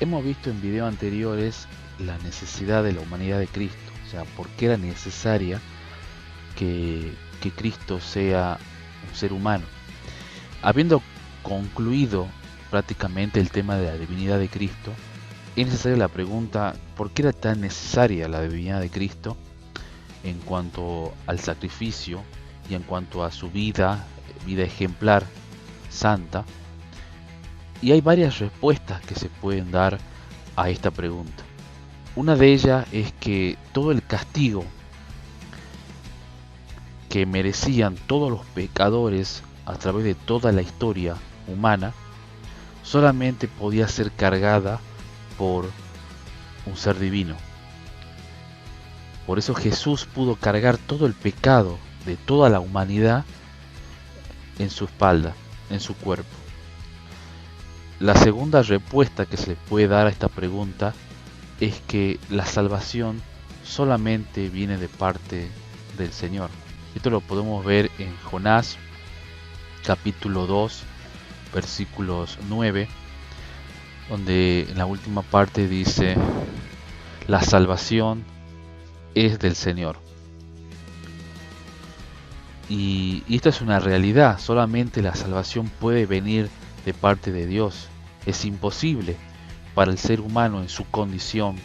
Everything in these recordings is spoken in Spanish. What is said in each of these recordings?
Hemos visto en videos anteriores la necesidad de la humanidad de Cristo, o sea, por qué era necesaria que Cristo sea un ser humano. Habiendo concluido prácticamente el tema de la divinidad de Cristo, es necesaria la pregunta, ¿por qué era tan necesaria la divinidad de Cristo en cuanto al sacrificio y en cuanto a su vida ejemplar, santa? Y hay varias respuestas que se pueden dar a esta pregunta. Una de ellas es que todo el castigo que merecían todos los pecadores a través de toda la historia humana solamente podía ser cargada por un ser divino. Por eso Jesús pudo cargar todo el pecado de toda la humanidad en su espalda, en su cuerpo. La segunda respuesta que se le puede dar a esta pregunta es que la salvación solamente viene de parte del Señor. Esto lo podemos ver en Jonás capítulo 2 versículos 9, donde en la última parte dice: la salvación es del Señor. Y esto es una realidad, solamente la salvación puede venir de parte de Dios. Es imposible para el ser humano en su condición,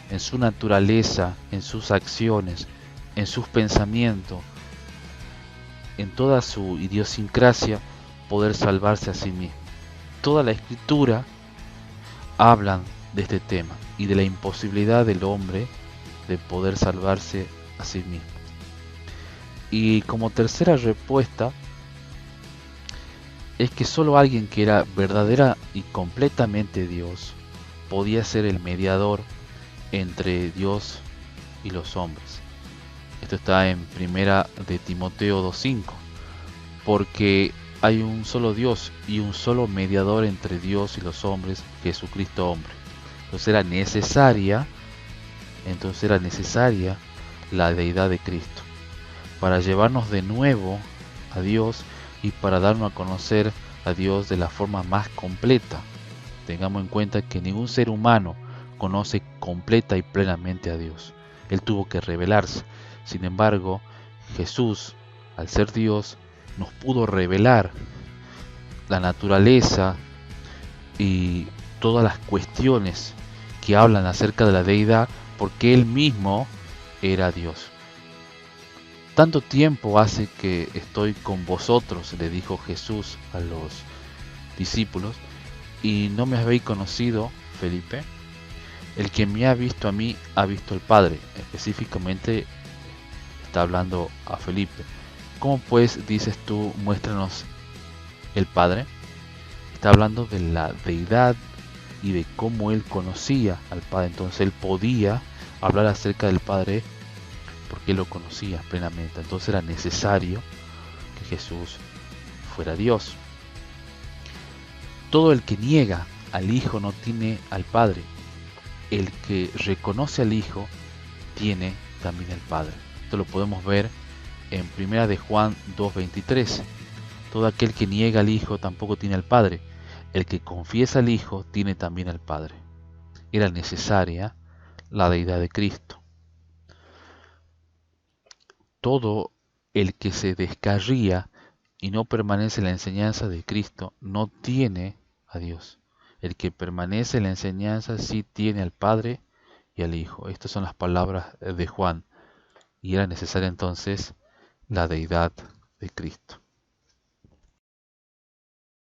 en su naturaleza, en sus acciones, en sus pensamientos, en toda su idiosincrasia, poder salvarse a sí mismo. Toda la escritura habla de este tema y de la imposibilidad del hombre de poder salvarse a sí mismo. Y como tercera respuesta es que solo alguien que era verdadera y completamente Dios podía ser el mediador entre Dios y los hombres. Esto está en primera de Timoteo 2:5, porque hay un solo Dios y un solo mediador entre Dios y los hombres, Jesucristo hombre. Entonces era necesaria la deidad de Cristo para llevarnos de nuevo a Dios y para darnos a conocer a Dios de la forma más completa. Tengamos en cuenta que ningún ser humano conoce completa y plenamente a Dios. Él tuvo que revelarse. Sin embargo, Jesús, al ser Dios, nos pudo revelar la naturaleza y todas las cuestiones que hablan acerca de la deidad, porque Él mismo era Dios. Tanto tiempo hace que estoy con vosotros, le dijo Jesús a los discípulos, y no me habéis conocido, Felipe. El que me ha visto a mí ha visto al Padre. Específicamente está hablando a Felipe. ¿Cómo pues dices tú, muéstranos el Padre? Está hablando de la deidad y de cómo él conocía al Padre. Entonces él podía hablar acerca del Padre porque él lo conocía plenamente. Entonces era necesario que Jesús fuera Dios. Todo el que niega al Hijo no tiene al Padre. El que reconoce al Hijo tiene también al Padre. Esto lo podemos ver en primera de Juan 2:23. Todo aquel que niega al Hijo tampoco tiene al Padre. El que confiesa al Hijo tiene también al Padre. Era necesaria la deidad de Cristo. Todo el que se descarría y no permanece en la enseñanza de Cristo no tiene a Dios. El que permanece en la enseñanza sí tiene al Padre y al Hijo. Estas son las palabras de Juan. Y era necesaria entonces la deidad de Cristo.